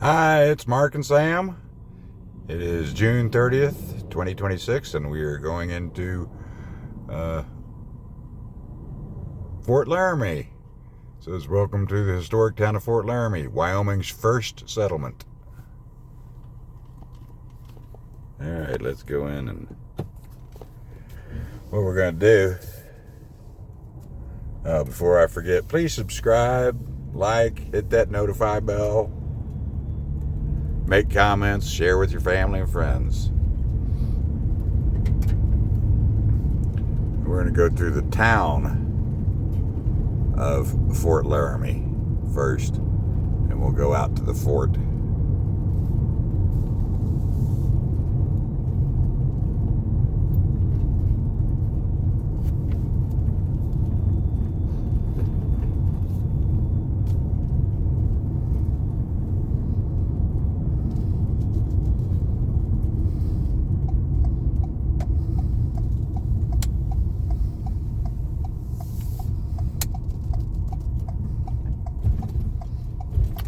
Hi, it's Mark and Sam. It is June 30th, 2026, and we are going into uh, Fort Laramie. It says, welcome to the historic town of Fort Laramie, Wyoming's first settlement. All right, let's go in, and what we're going to do, before I forget, please subscribe, like, hit that notify bell, make comments, share with your family and friends. We're going to go through the town of Fort Laramie first, and we'll go out to the fort.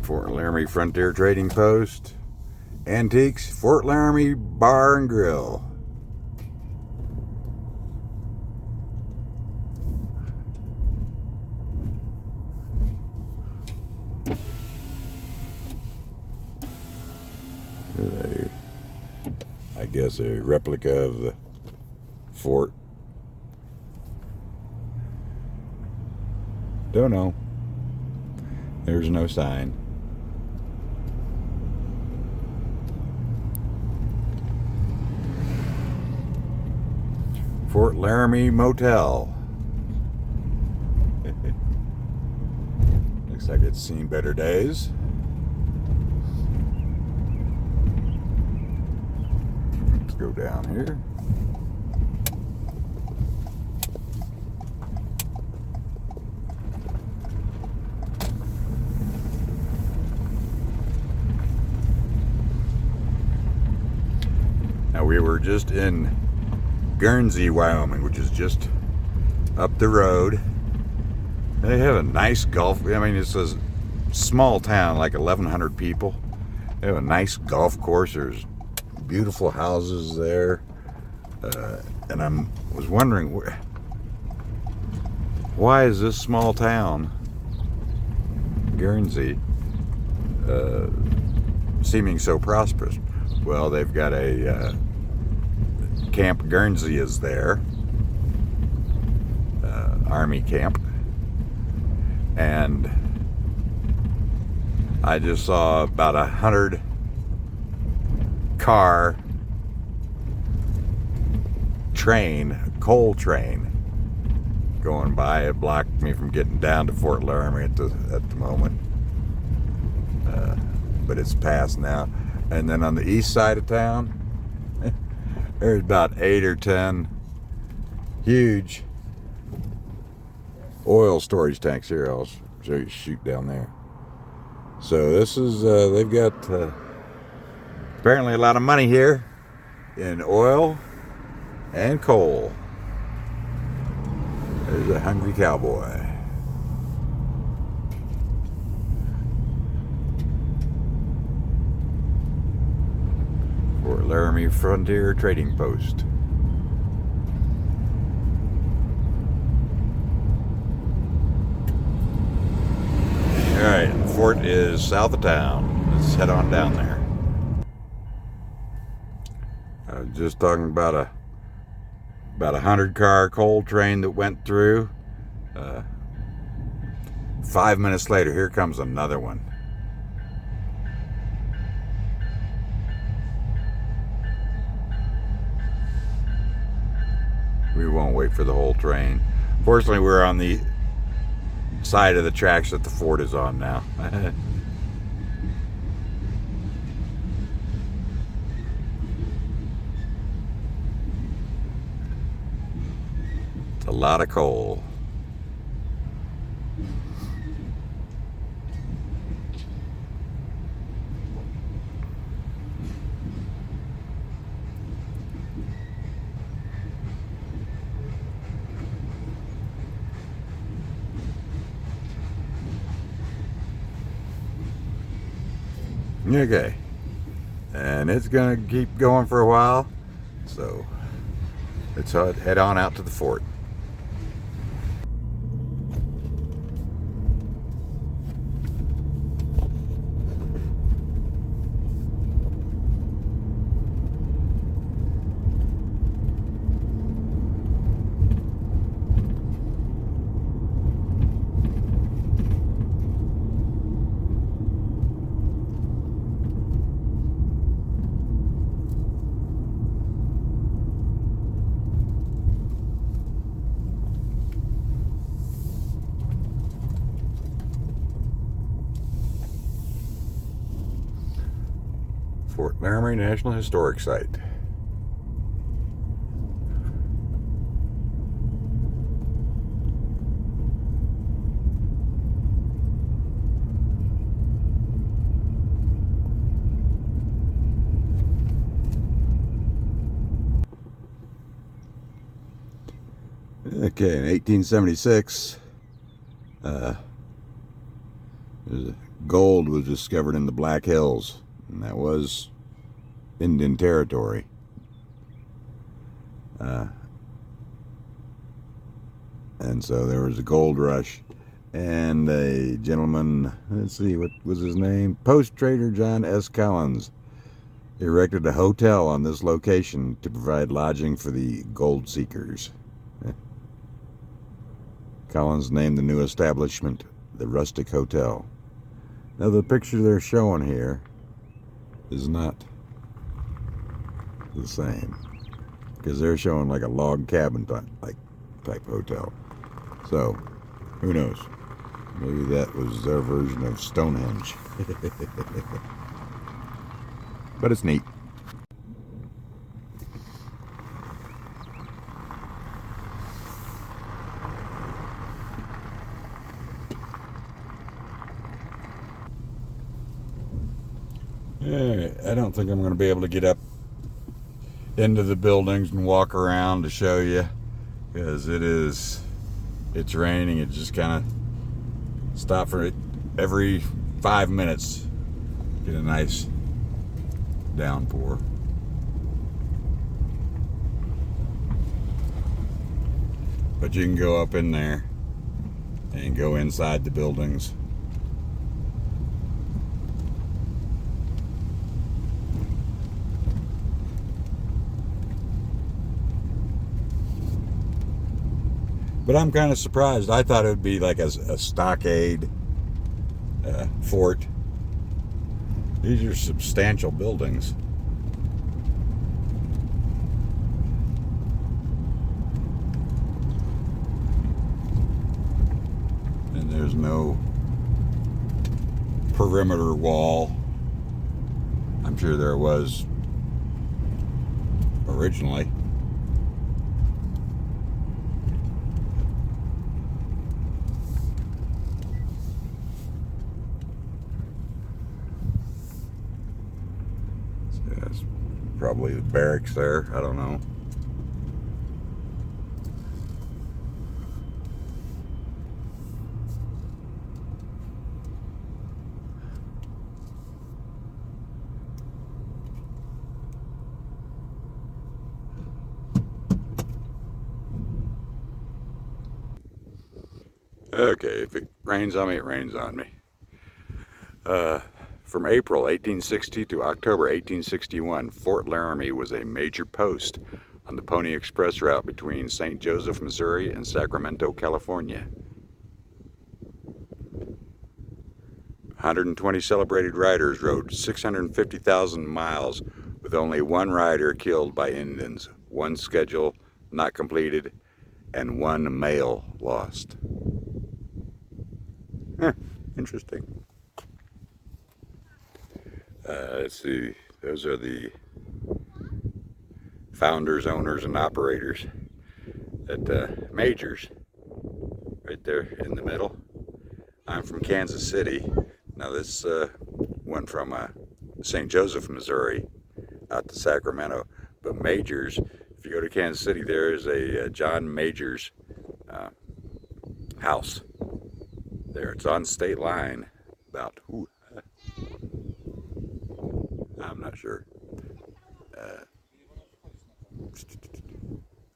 Fort Laramie Frontier Trading Post, Antiques, Fort Laramie Bar and Grill. I guess a replica of the fort. Don't know. There's no sign. Fort Laramie Motel. Looks like it's seen better days. Let's go down here. Now, we were just in Guernsey, Wyoming, which is just up the road. They have a nice golf. I mean, it's a small town, like 1,100 people. They have a nice golf course. There's beautiful houses there, and I was wondering, why is this small town, Guernsey, seeming so prosperous? Well, they've got a Camp Guernsey is there, Army camp, and I just saw about 100 car train, coal train, going by. It blocked me from getting down to Fort Laramie at the moment, but it's past now. And then on the east side of town, there's about 8 or 10 huge oil storage tanks. Here, I'll show you, shoot down there. So this is, they've got apparently a lot of money here in oil and coal. There's a hungry cowboy. Fort Laramie Frontier Trading Post. Alright, the fort is south of town. Let's head on down there. I was just talking about a 100-car coal train that went through. 5 minutes later, here comes another one. We won't wait for the whole train. Fortunately, we're on the side of the tracks that the fort is on now. It's a lot of coal. Okay, and it's gonna keep going for a while, so let's head on out to the fort. Fort Laramie National Historic Site. Okay, in 1876, gold was discovered in the Black Hills, and that was Indian Territory. And so there was a gold rush, and a gentleman, let's see, what was his name? Post trader John S. Collins erected a hotel on this location to provide lodging for the gold seekers. Collins named the new establishment the Rustic Hotel. Now the picture they're showing here is not the same, because they're showing like a log cabin type hotel. So who knows? Maybe that was their version of Stonehenge. But it's neat. I don't think I'm going to be able to get up into the buildings and walk around to show you, because it's raining. It just kind of stop for it every 5 minutes, get a nice downpour. But you can go up in there and go inside the buildings. But I'm kind of surprised. I thought it would be like a stockade fort. These are substantial buildings. And there's no perimeter wall. I'm sure there was originally. That's probably the barracks there. I don't know. Okay, if it rains on me, it rains on me. From April 1860 to October 1861, Fort Laramie was a major post on the Pony Express route between St. Joseph, Missouri and Sacramento, California. 120 celebrated riders rode 650,000 miles with only one rider killed by Indians, one schedule not completed, and one mail lost. Interesting. Let's see, those are the founders, owners, and operators at Majors, right there in the middle. I'm from Kansas City. Now this went from St. Joseph, Missouri, out to Sacramento. But Majors, if you go to Kansas City, there is a John Majors house there. It's on state line, about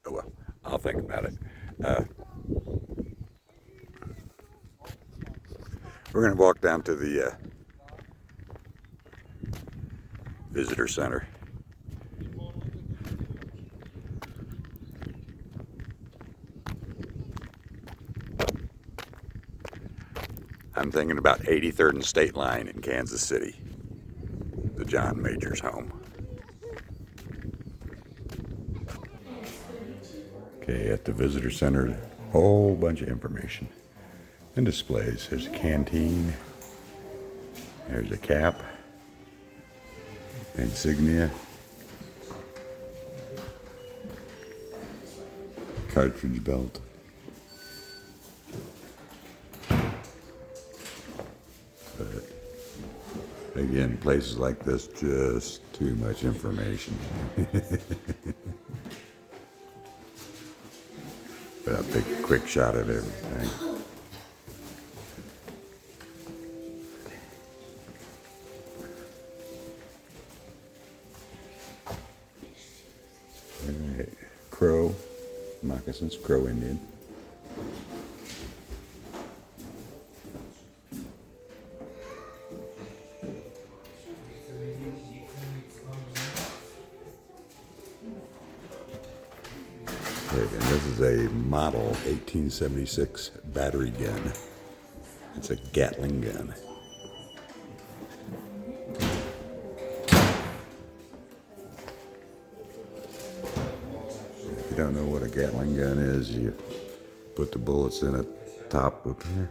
Oh well, I'll think about it. Uh, we're going to walk down to the visitor center. I'm thinking about 83rd and State Line in Kansas City, the John Major's home. Okay, at the visitor center, a whole bunch of information and displays. There's a canteen, there's a cap, insignia, cartridge belt. But again, places like this, just too much information. But I'll take a quick shot of everything. All right, Crow moccasins, Crow Indian. And this is a model 1876 battery gun. It's a Gatling gun. If you don't know what a Gatling gun is, you put the bullets in a top up here,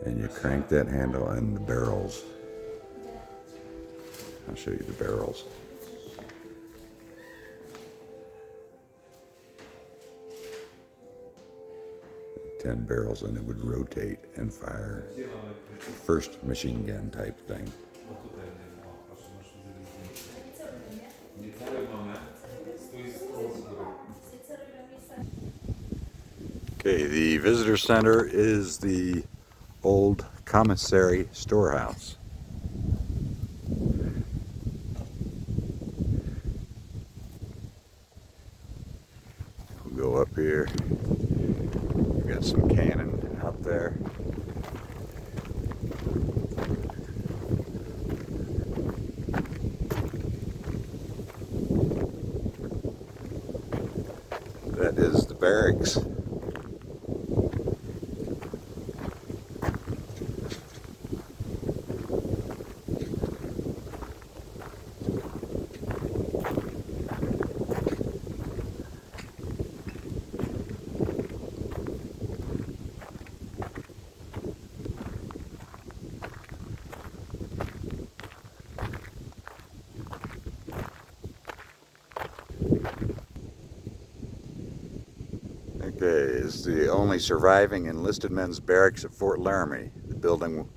and you crank that handle and the barrels. I'll show you the barrels. 10 barrels, and it would rotate and fire. First machine gun type thing. Okay, the visitor center is the old commissary storehouse. We'll go up here. We've got some cannon out there. That is the barracks. Okay, it's the only surviving enlisted men's barracks at Fort Laramie. The building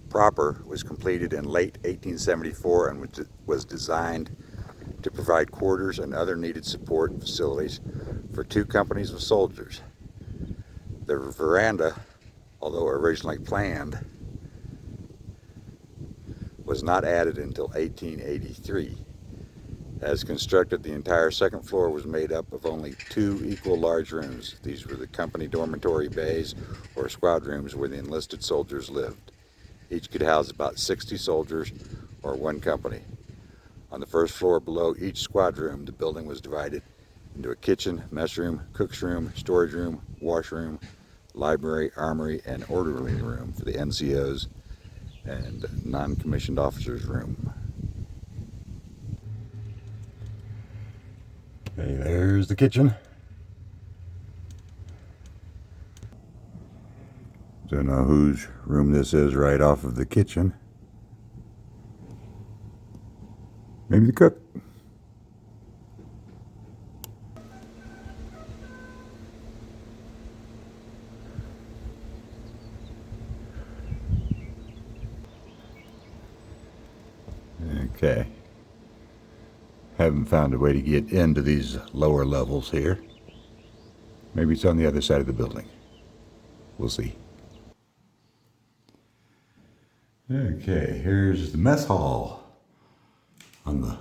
proper was completed in late 1874 and was designed to provide quarters and other needed support facilities for 2 companies of soldiers. The veranda, although originally planned, was not added until 1883. As constructed, the entire second floor was made up of only 2 equal large rooms. These were the company dormitory bays or squad rooms where the enlisted soldiers lived. Each could house about 60 soldiers or 1 company. On the first floor below each squad room, the building was divided into a kitchen, mess room, cook's room, storage room, washroom, library, armory, and orderly room for the NCOs and non-commissioned officers' room. Okay, there's the kitchen. Don't know whose room this is right off of the kitchen. Maybe the cook. Okay. Haven't found a way to get into these lower levels here. Maybe it's on the other side of the building. We'll see. Okay, here's the mess hall on the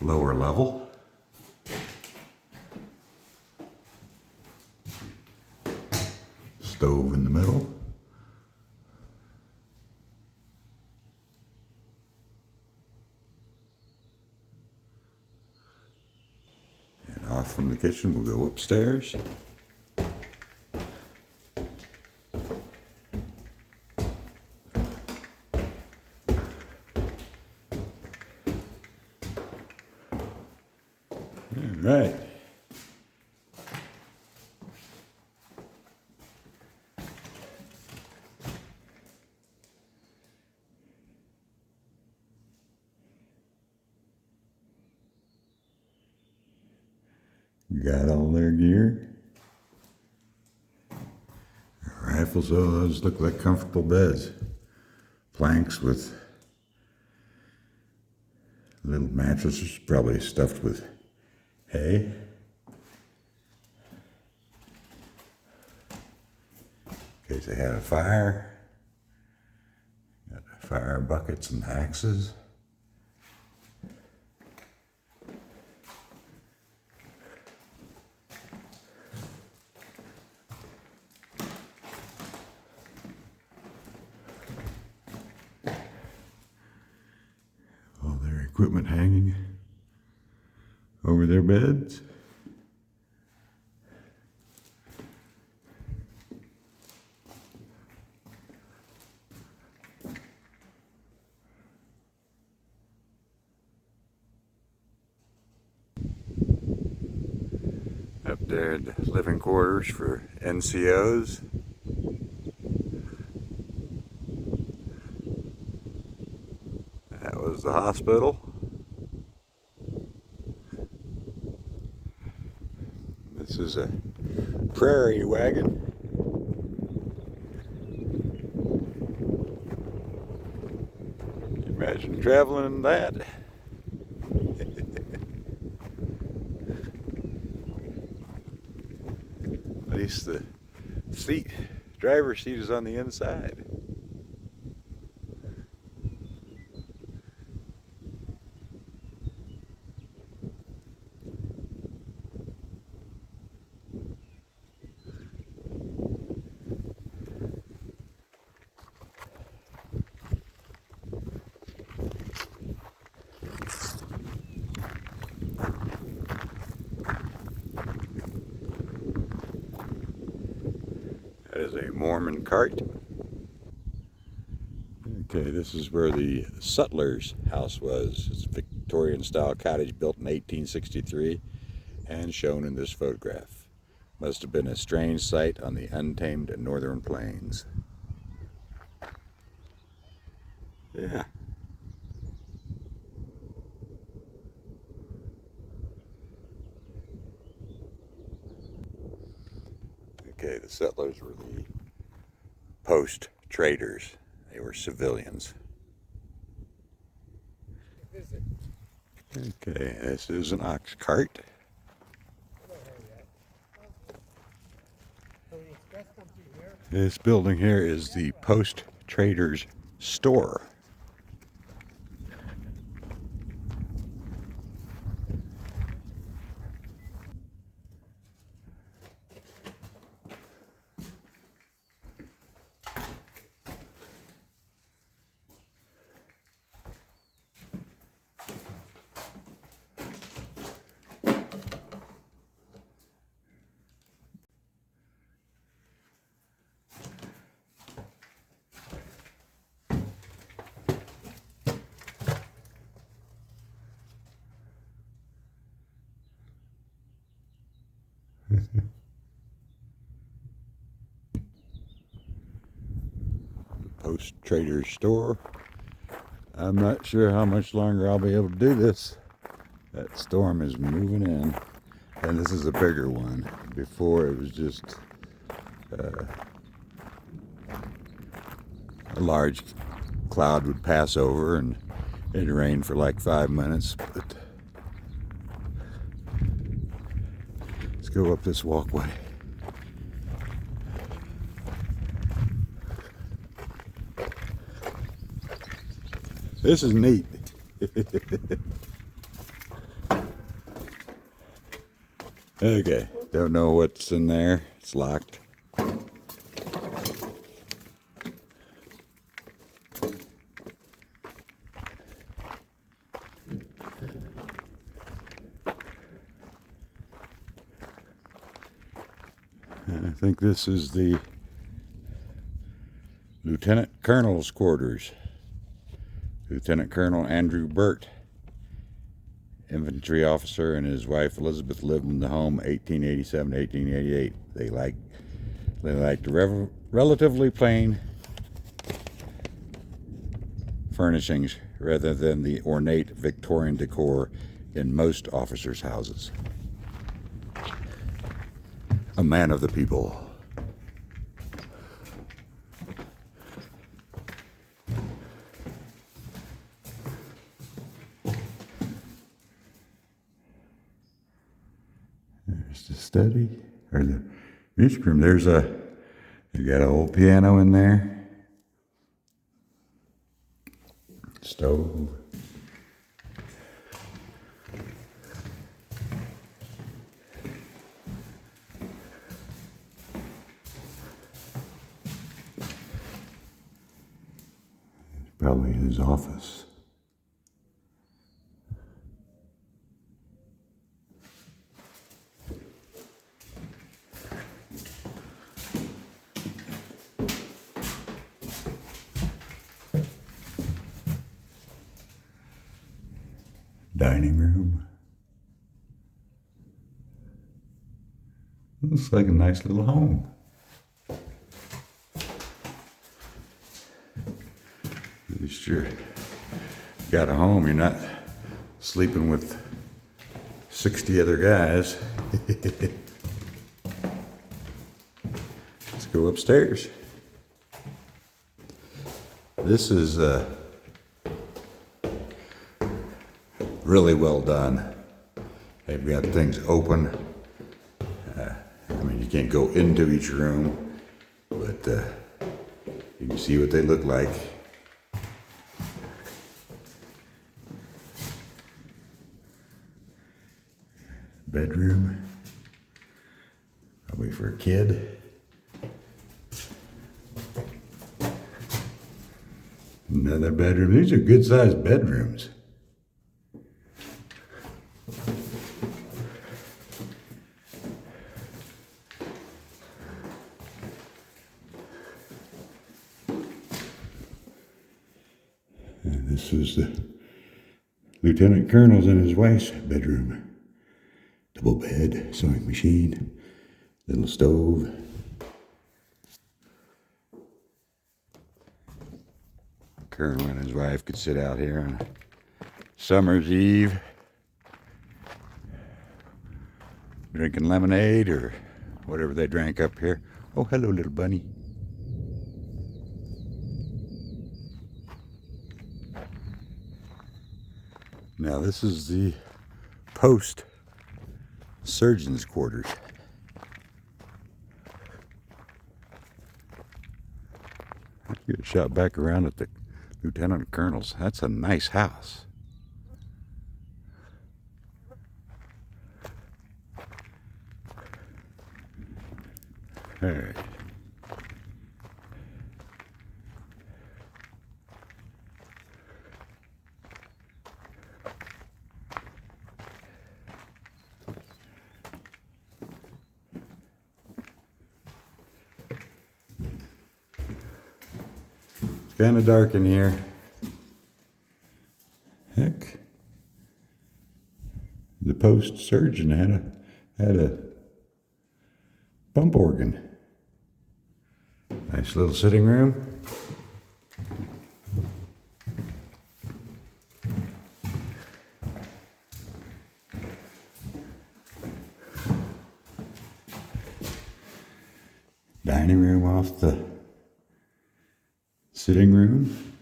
lower level. Stove in the middle. And off from the kitchen, we'll go upstairs. All right. Got all their gear. Rifles, oh, those look like comfortable beds. Planks with little mattresses, probably stuffed with hay. In case they had a fire. Got fire buckets and axes. All their equipment hanging over their beds. Up there, the living quarters for NCOs. That was the hospital. This is a prairie wagon. Imagine traveling in that. At least the seat, driver's seat is on the inside. That is a Mormon cart. Okay, this is where the sutler's house was. It's a Victorian style cottage built in 1863 and shown in this photograph. Must have been a strange sight on the untamed northern plains. Yeah. Okay, the settlers were the post traders. They were civilians. Okay, this is an ox cart. This building here is the post traders store. Post Trader's store. I'm not sure how much longer I'll be able to do this. That storm is moving in, and this is a bigger one. Before it was just a large cloud would pass over and it'd rain for like 5 minutes. But let's go up this walkway. This is neat. Okay, don't know what's in there. It's locked. I think this is the Lieutenant Colonel's quarters. Lieutenant Colonel Andrew Burt, infantry officer, and his wife Elizabeth lived in the home 1887 to 1888. They liked relatively plain furnishings rather than the ornate Victorian decor in most officers' houses. A man of the people. There's the study, or the music room. You got an old piano in there. Stove. Probably his office. Dining room. Looks like a nice little home. At least you got a home. You're not sleeping with 60 other guys. Let's go upstairs. This is really well done. They've got things open. I mean, you can't go into each room, but you can see what they look like. Bedroom, probably for a kid. Another bedroom. These are good sized bedrooms. And this is the Lieutenant Colonel's and his wife's bedroom. Double bed, sewing machine, little stove. Colonel and his wife could sit out here on a summer's eve, drinking lemonade or whatever they drank up here. Oh, hello, little bunny. Now this is the post surgeon's quarters. Get a shot back around at the Lieutenant Colonel's. That's a nice house. All right. It's kind of dark in here. Heck, the post surgeon had a pump organ. Nice little sitting room. Dining room off the sitting room.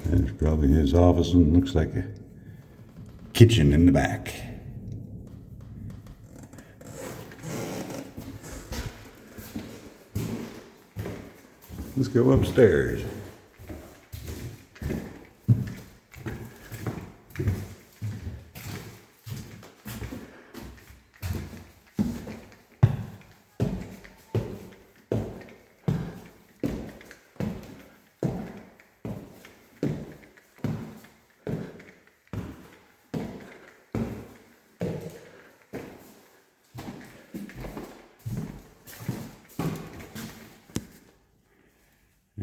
There's probably his office and looks like a kitchen in the back. Let's go upstairs.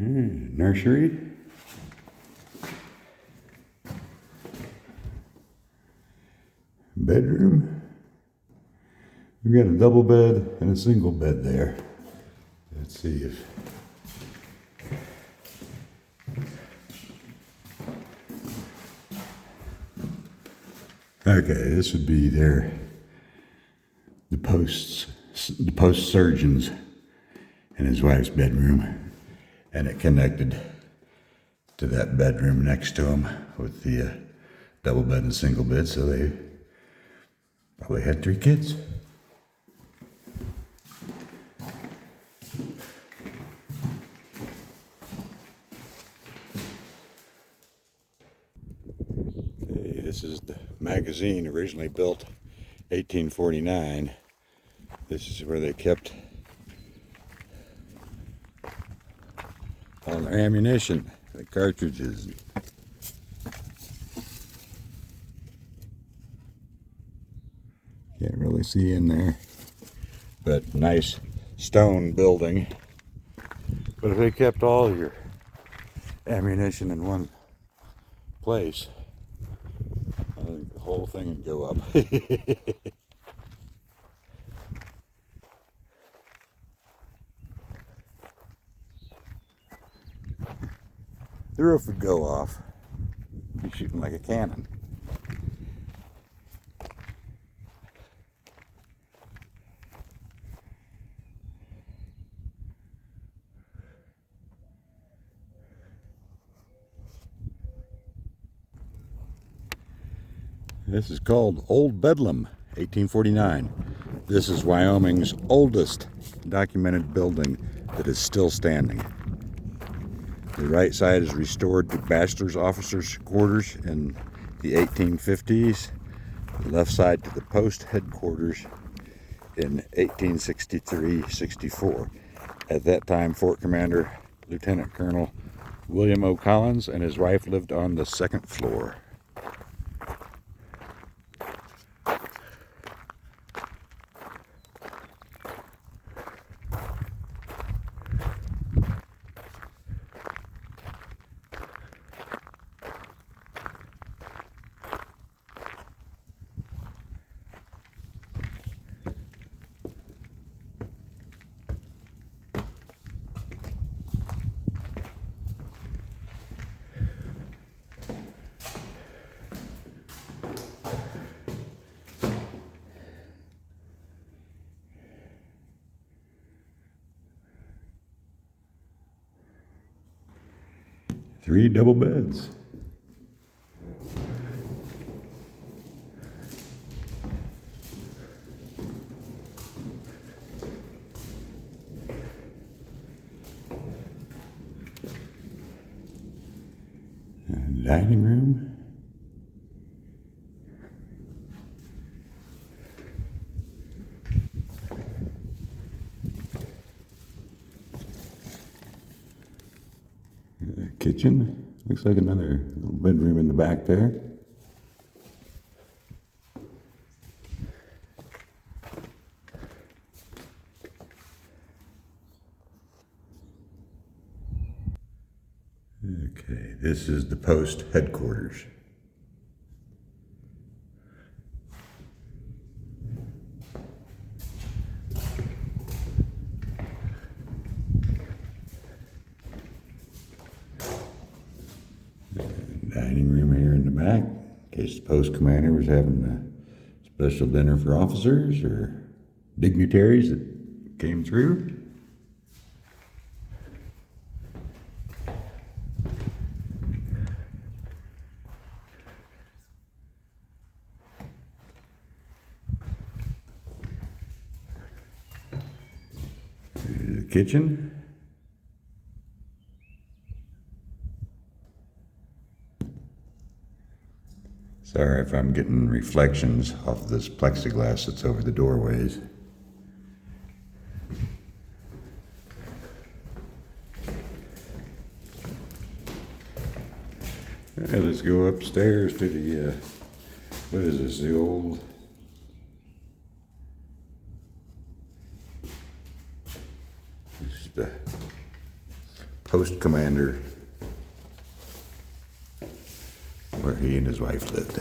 Nursery. Bedroom. We've got a double bed and a single bed there. Let's see if... Okay, this would be the post surgeon's and his wife's bedroom, and it connected to that bedroom next to him with the double bed and single bed, so they probably had 3 kids. Okay, this is the magazine, originally built 1849. This is where they kept all their ammunition, the cartridges. Can't really see in there, but nice stone building. But if they kept all your ammunition in one place, I think the whole thing would go up. The roof would go off. Be shooting like a cannon. This is called Old Bedlam, 1849. This is Wyoming's oldest documented building that is still standing. The right side is restored to bachelor's officers' quarters in the 1850s. The left side to the post headquarters in 1863-64. At that time, Fort Commander Lieutenant Colonel William O. Collins and his wife lived on the 2nd floor. Three double beds. And dining room. Kitchen. Looks like another little bedroom in the back there. Okay, this is the post headquarters. Dining room here in the back, in case the post commander was having a special dinner for officers or dignitaries that came through. Here's the kitchen. Sorry if I'm getting reflections off this plexiglass that's over the doorways. Okay, let's go upstairs to the, what is this, the old... post commander where he and his wife lived.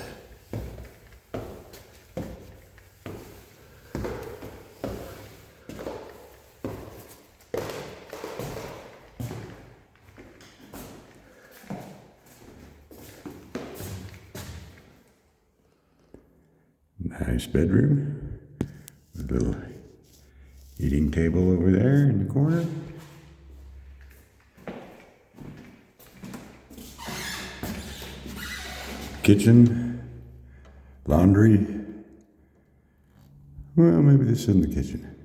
Nice bedroom with a little eating table over there in the corner. Kitchen, laundry. Well, maybe this isn't the kitchen.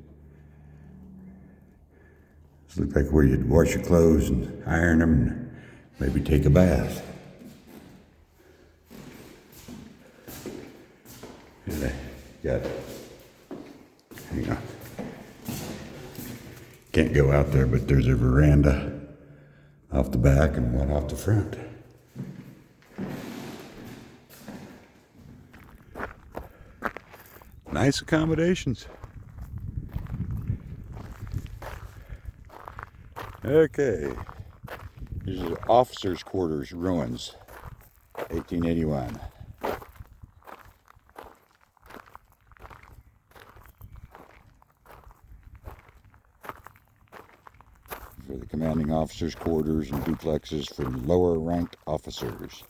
This looks like where you'd wash your clothes and iron them and maybe take a bath. And got, hang on. Can't go out there, but there's a veranda off the back and one off the front. Nice accommodations. Okay, these are officers' quarters ruins, 1881. For the commanding officers' quarters and duplexes for lower ranked officers.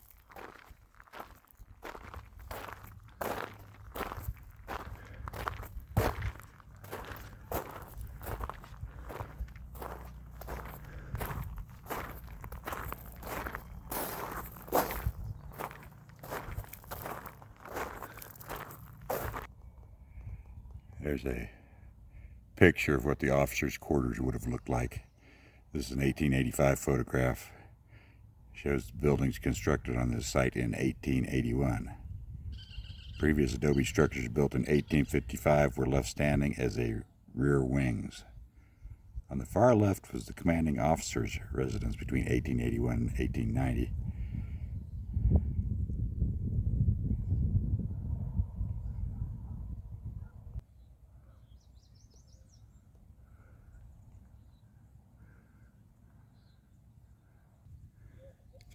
There's a picture of what the officers' quarters would have looked like. This is an 1885 photograph. Shows the buildings constructed on this site in 1881. Previous adobe structures built in 1855 were left standing as a rear wings. On the far left was the commanding officer's residence between 1881 and 1890.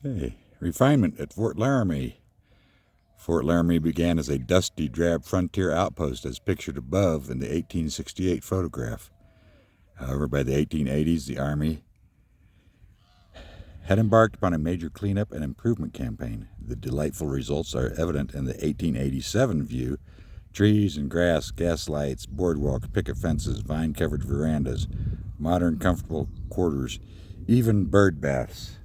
Okay, refinement at Fort Laramie. Fort Laramie began as a dusty, drab frontier outpost as pictured above in the 1868 photograph. However, by the 1880s, the Army had embarked upon a major cleanup and improvement campaign. The delightful results are evident in the 1887 view: trees and grass, gas lights, boardwalks, picket fences, vine-covered verandas, modern, comfortable quarters, even bird baths.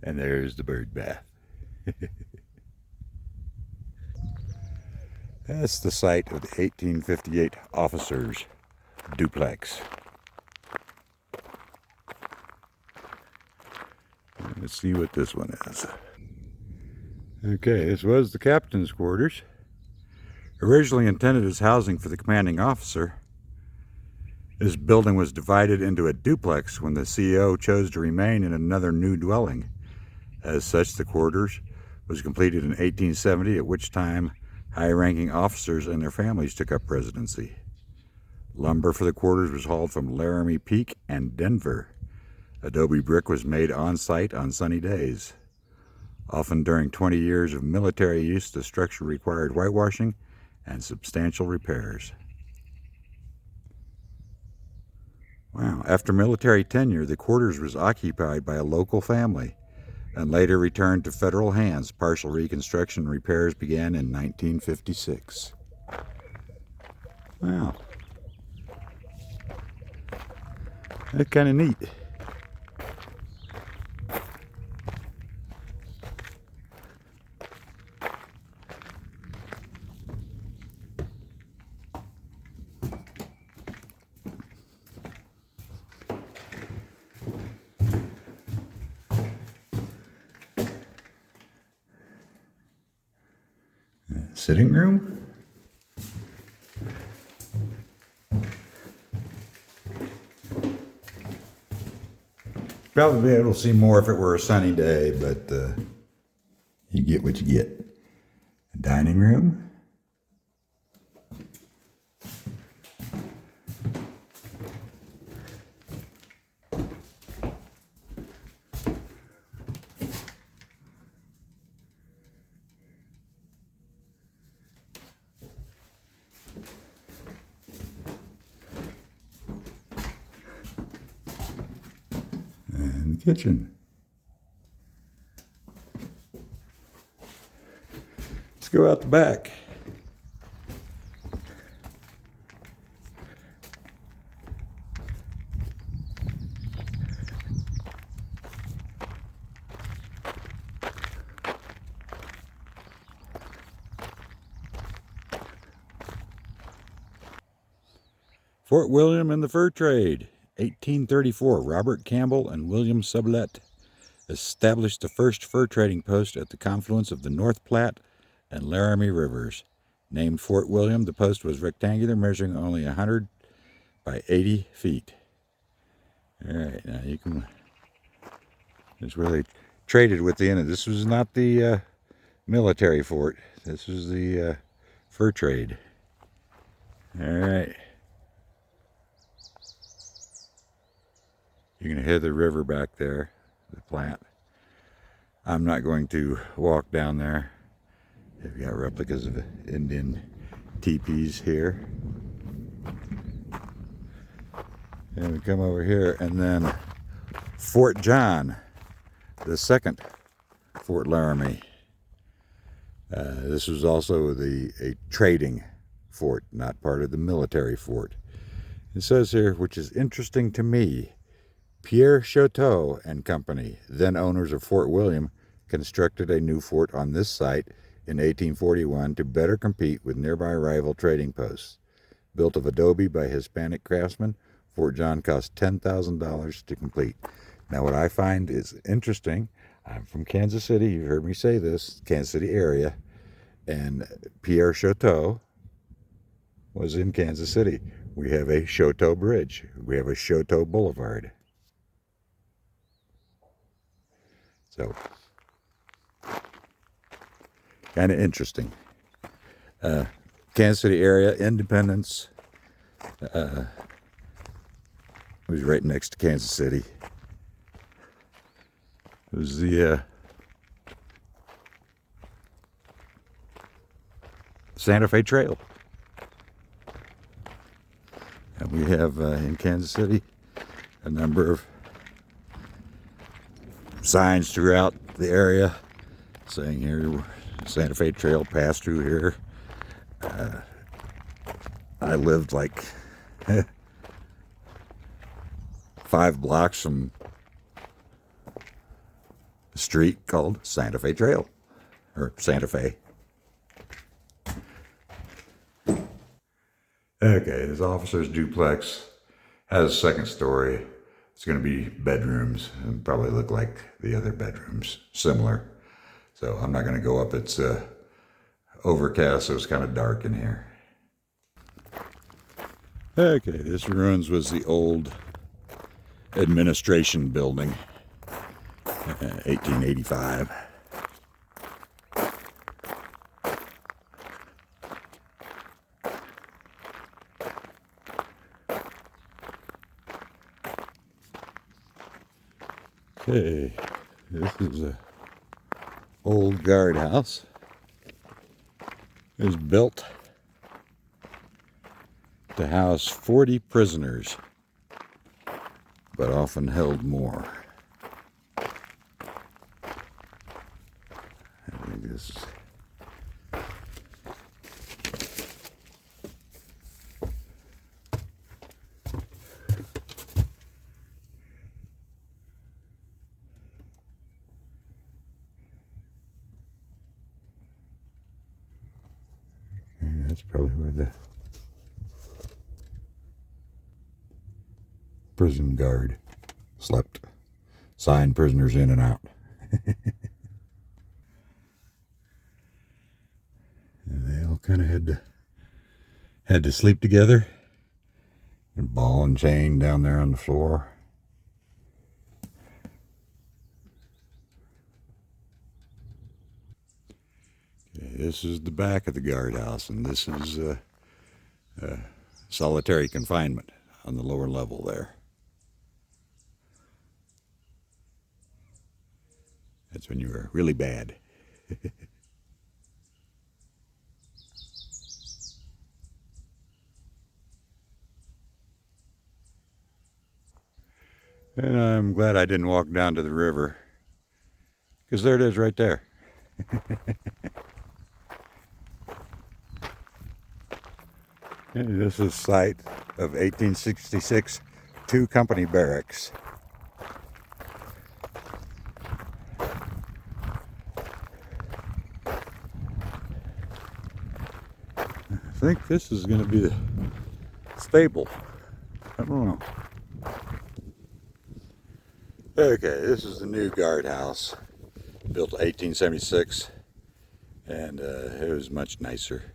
And there's the bird bath. That's the site of the 1858 officers' duplex. Let's see what this one is. Okay, this was the captain's quarters. Originally intended as housing for the commanding officer, this building was divided into a duplex when the CEO chose to remain in another new dwelling. As such, the quarters was completed in 1870, at which time high-ranking officers and their families took up residency. Lumber for the quarters was hauled from Laramie Peak and Denver. Adobe brick was made on-site on sunny days. Often during 20 years of military use, the structure required whitewashing and substantial repairs. Wow, after military tenure, the quarters was occupied by a local family and later returned to federal hands. Partial reconstruction and repairs began in 1956. Wow. That's kind of neat. Sitting room. Probably able to see more if it were a sunny day, but you get what you get. A dining room. kitchen. Let's go out the back. Fort William and the Fur Trade, 1834. Robert Campbell and William Sublette established the first fur trading post at the confluence of the North Platte and Laramie rivers. Named Fort William, the post was rectangular, measuring only 100 by 80 feet. All right, now you can, it's where they traded within it. This was not the military fort. This was the fur trade. All right. You can hear the river back there, the Platte. I'm not going to walk down there. They've got replicas of Indian teepees here. And we come over here, and then Fort John, the second Fort Laramie. This was also a trading fort, not part of the military fort. It says here, which is interesting to me, Pierre Choteau and Company, then owners of Fort William, constructed a new fort on this site in 1841 to better compete with nearby rival trading posts. Built of adobe by Hispanic craftsmen, Fort John cost $10,000 to complete. Now what I find is interesting, I'm from Kansas City, you've heard me say this, Kansas City area, and Pierre Choteau was in Kansas City. We have a Choteau Bridge. We have a Choteau Boulevard. So, kind of interesting. Kansas City area, Independence was right next to Kansas City. It was the Santa Fe Trail. And we have in Kansas City a number of signs throughout the area saying here Santa Fe Trail passed through here. I lived like 5 blocks from a street called Santa Fe Trail, or Santa Fe. Okay, this officer's duplex has a second story. It's going to be bedrooms and probably look like the other bedrooms, similar. So I'm not going to go up. It's overcast, so it's kind of dark in here. Okay, this ruins was the old administration building, 1885. Okay, this is a old guardhouse. It was built to house 40 prisoners, but often held more. I think this is that's probably where the prison guard slept. Signed prisoners in and out. And they all kind of had to sleep together. And ball and chain down there on the floor. Okay, this is the back of the guardhouse, and this is solitary confinement on the lower level there. That's when you were really bad. And I'm glad I didn't walk down to the river, because there it is right there. And this is the site of 1866 two company barracks. I think this is going to be the stable. I don't know. Okay, this is the new guardhouse, built 1876, and it was much nicer.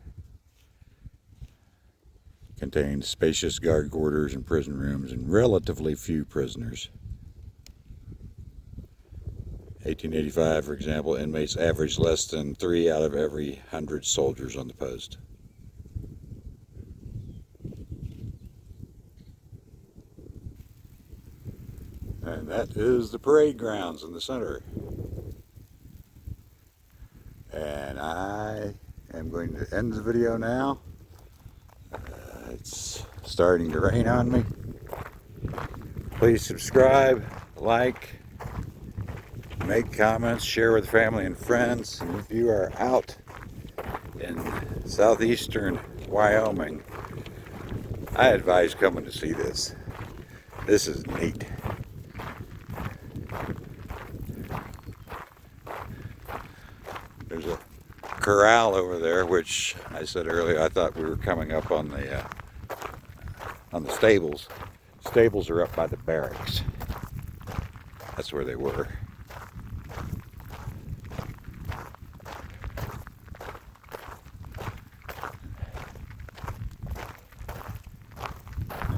Contained spacious guard quarters and prison rooms and relatively few prisoners. 1885, for example, inmates averaged less than 3 out of every 100 soldiers on the post. And that is the parade grounds in the center. And I am going to end the video now. It's starting to rain on me. Please subscribe, like, make comments, share with family and friends. And if you are out in southeastern Wyoming, I advise coming to see this. This is neat. There's a corral over there, which I said earlier, I thought we were coming up on the stables. Stables are up by the barracks. That's where they were.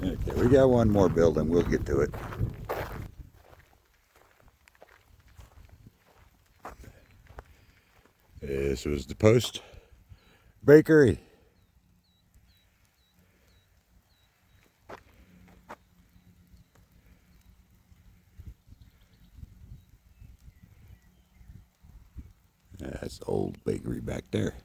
Okay, we got one more building. We'll get to it. This was the Post Bakery. That's the old bakery back there.